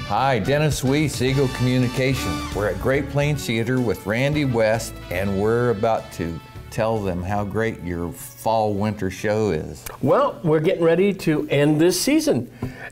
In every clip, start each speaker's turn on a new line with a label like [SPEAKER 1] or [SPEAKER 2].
[SPEAKER 1] Hi, Dennis Weiss, Eagle Communication. We're at Great Plains Theater with Randy West, and we're about to tell them how great your fall-winter show is.
[SPEAKER 2] Well, we're getting ready to end this season.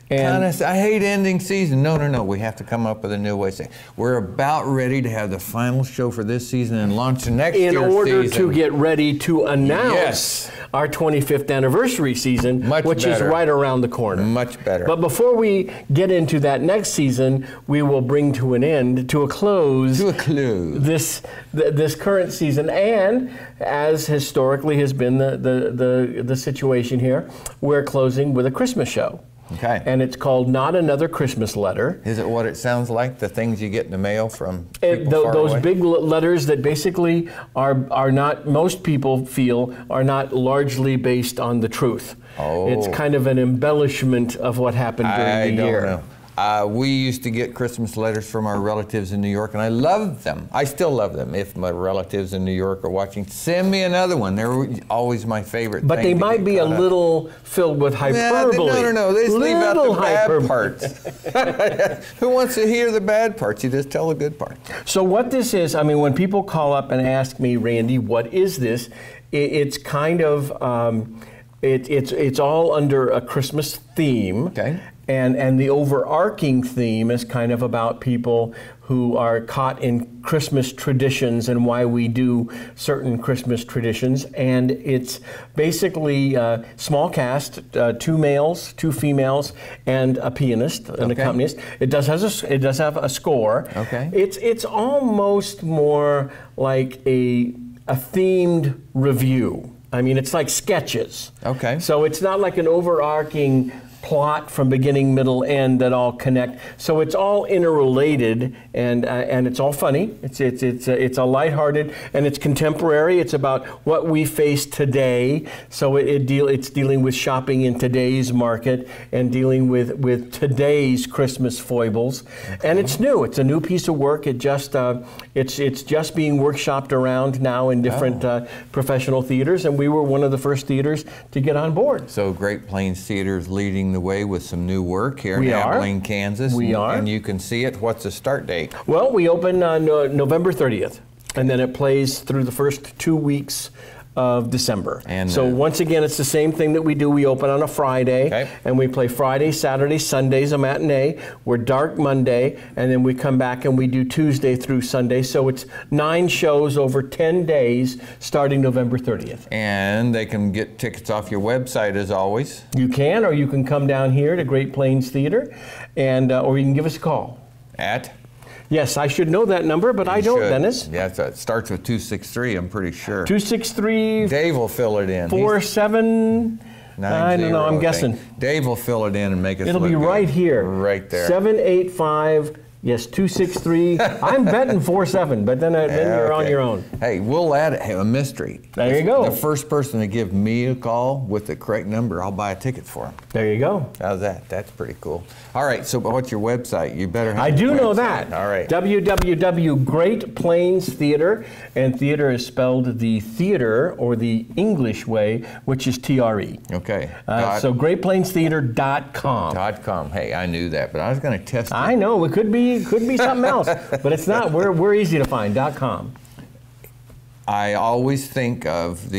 [SPEAKER 2] And
[SPEAKER 1] I hate ending season. No. We have to come up with a new way to say it. We're about ready to have the final show for this season and launch the next year's season.
[SPEAKER 2] In order to get ready to announce our 25th anniversary season, which is right around the corner.
[SPEAKER 1] Much better.
[SPEAKER 2] But before we get into that next season, we will bring to an end, to a close, this current season. And as historically has been the situation here, we're closing with a Christmas show.
[SPEAKER 1] Okay.
[SPEAKER 2] And it's called Not Another Christmas Letter.
[SPEAKER 1] Is it what it sounds like, the things you get in the mail from people far
[SPEAKER 2] those
[SPEAKER 1] away?
[SPEAKER 2] big letters that basically are not, most people feel, are not largely based on the truth.
[SPEAKER 1] Oh.
[SPEAKER 2] It's kind of an embellishment of what happened during the year.
[SPEAKER 1] I don't know. We used to get Christmas letters from our relatives in New York, and I loved them. I still love them. If my relatives in New York are watching, send me another one. They're always my favorite.
[SPEAKER 2] But they might be a little filled with hyperbole.
[SPEAKER 1] No. They just leave out the bad parts. Who wants to hear the bad parts? You just tell the good parts.
[SPEAKER 2] So what this is, I mean, when people call up and ask me, Randy, what is this? It's kind of, it's all under a Christmas theme.
[SPEAKER 1] Okay.
[SPEAKER 2] And the overarching theme is kind of about people who are caught in Christmas traditions and why we do certain Christmas traditions. And it's basically a small cast, 2 males, 2 females, and a pianist, an accompanist. It does have a score.
[SPEAKER 1] Okay.
[SPEAKER 2] It's almost more like a themed review. I mean, it's like sketches.
[SPEAKER 1] Okay.
[SPEAKER 2] So it's not like an overarching plot from beginning, middle, end that all connect. So it's all interrelated, and it's all funny. It's a lighthearted, and it's contemporary. It's about what we face today. So it's dealing with shopping in today's market and dealing with today's Christmas foibles. And it's new. It's a new piece of work. It's just being workshopped around now in different professional theaters, and we were one of the first theaters to get on board.
[SPEAKER 1] So Great Plains Theater is leading the way with some new work here in Abilene, Kansas.
[SPEAKER 2] We are.
[SPEAKER 1] And you can see it. What's the start date?
[SPEAKER 2] Well, we open on November 30th, and then it plays through the first 2 weeks of December. And so once again, it's the same thing that we do. We open on a Friday, and we play Friday, Saturday, Sundays a matinee. We're dark Monday, and then we come back and we do Tuesday through Sunday. So it's 9 shows over 10 days, starting November 30th.
[SPEAKER 1] And they can get tickets off your website, as always.
[SPEAKER 2] You can, or you can come down here to Great Plains Theater, and or you can give us a call.
[SPEAKER 1] At?
[SPEAKER 2] Yes, I should know that number, but I don't, Dennis.
[SPEAKER 1] Yeah, it starts with 263, I'm pretty sure.
[SPEAKER 2] 263.
[SPEAKER 1] Dave will fill it in.
[SPEAKER 2] 47. I don't know, I'm guessing.
[SPEAKER 1] Dave will fill it in and make us
[SPEAKER 2] It'll
[SPEAKER 1] look
[SPEAKER 2] be
[SPEAKER 1] good.
[SPEAKER 2] Right here.
[SPEAKER 1] Right there.
[SPEAKER 2] 785. Yes, 263. I'm betting 47, but then you're on your own.
[SPEAKER 1] Hey, we'll add a mystery.
[SPEAKER 2] There you go.
[SPEAKER 1] The first person to give me a call with the correct number, I'll buy a ticket for him.
[SPEAKER 2] There you go.
[SPEAKER 1] How's that? That's pretty cool. All right, so what's your website? You better have
[SPEAKER 2] I do know that.
[SPEAKER 1] All right.
[SPEAKER 2] Great Plains Theater, and theater is spelled the theater or the English way, which is TRE.
[SPEAKER 1] Okay.
[SPEAKER 2] So greatplainstheater.com.
[SPEAKER 1] .com. Hey, I knew that, but I was going to test it.
[SPEAKER 2] I know, it could be something else, but it's not. We're easy to find. .com.
[SPEAKER 1] I always think of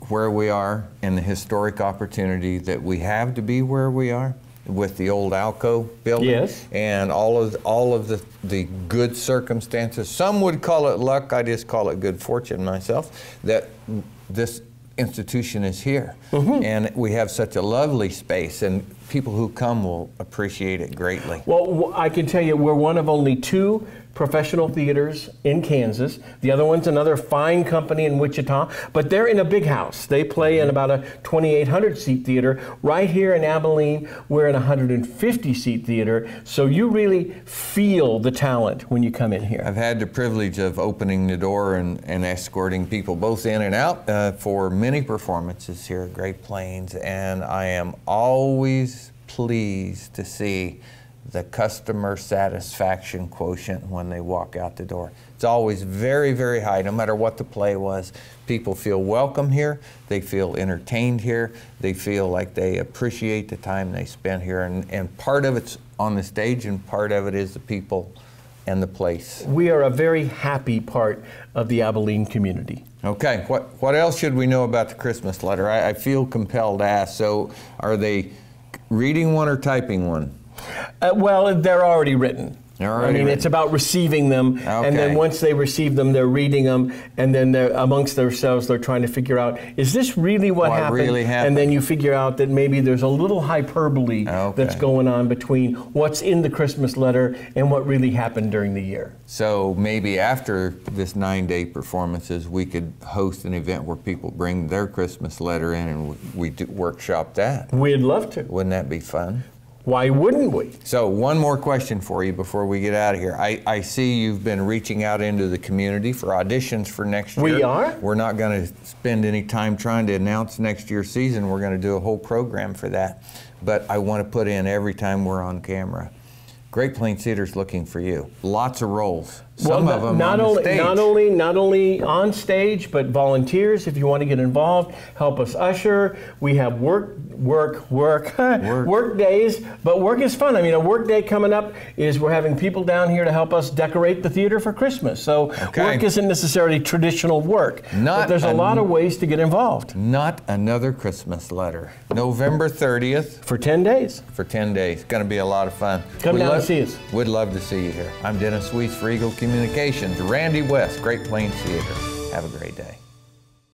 [SPEAKER 1] where we are and the historic opportunity that we have to be where we are with the old Alco building.
[SPEAKER 2] Yes.
[SPEAKER 1] And all of the good circumstances. Some would call it luck. I just call it good fortune myself that this institution is here. And we have such a lovely space, and people who come will appreciate it greatly.
[SPEAKER 2] Well, I can tell you we're one of only 2 professional theaters in Kansas. The other one's another fine company in Wichita, but they're in a big house. They play in about a 2,800 seat theater. Right here in Abilene, we're in a 150 seat theater, so you really feel the talent when you come in here.
[SPEAKER 1] I've had the privilege of opening the door and escorting people both in and out for many performances here at Great Plains, and I am always pleased to see the customer satisfaction quotient when they walk out the door. It's always very, very high, no matter what the play was. People feel welcome here, they feel entertained here, they feel like they appreciate the time they spent here, and part of it's on the stage, and part of it is the people and the place.
[SPEAKER 2] We are a very happy part of the Abilene community.
[SPEAKER 1] Okay, what else should we know about the Christmas letter? I feel compelled to ask. So, are they reading one or typing one?
[SPEAKER 2] Well, they're already written. It's about receiving them, and then once they receive them, they're reading them, and then they're amongst themselves, they're trying to figure out, is this really what happened?
[SPEAKER 1] Really happened?
[SPEAKER 2] And then you figure out that maybe there's a little hyperbole that's going on between what's in the Christmas letter and what really happened during the year.
[SPEAKER 1] So maybe after this 9-day performances, we could host an event where people bring their Christmas letter in, and we do workshop that.
[SPEAKER 2] We'd love to.
[SPEAKER 1] Wouldn't that be fun?
[SPEAKER 2] Why wouldn't we?
[SPEAKER 1] So one more question for you before we get out of here. I see you've been reaching out into the community for auditions for next year.
[SPEAKER 2] We are?
[SPEAKER 1] We're not going to spend any time trying to announce next year's season. We're going to do a whole program for that. But I want to put in every time we're on camera. Great Plains Theater's looking for you. Lots of roles. Some of them on the stage.
[SPEAKER 2] Not only on stage, but volunteers. If you want to get involved, help us usher. We have work days, but work is fun. I mean, a work day coming up is we're having people down here to help us decorate the theater for Christmas. So work isn't necessarily traditional work, but there's a lot of ways to get involved.
[SPEAKER 1] Not another Christmas letter. November 30th.
[SPEAKER 2] For 10 days.
[SPEAKER 1] For 10 days. It's going to be a lot of fun.
[SPEAKER 2] Come down and see us.
[SPEAKER 1] We'd love to see you here. I'm Dennis Sweets for Eagle Communications. Randy West, Great Plains Theater. Have a great day.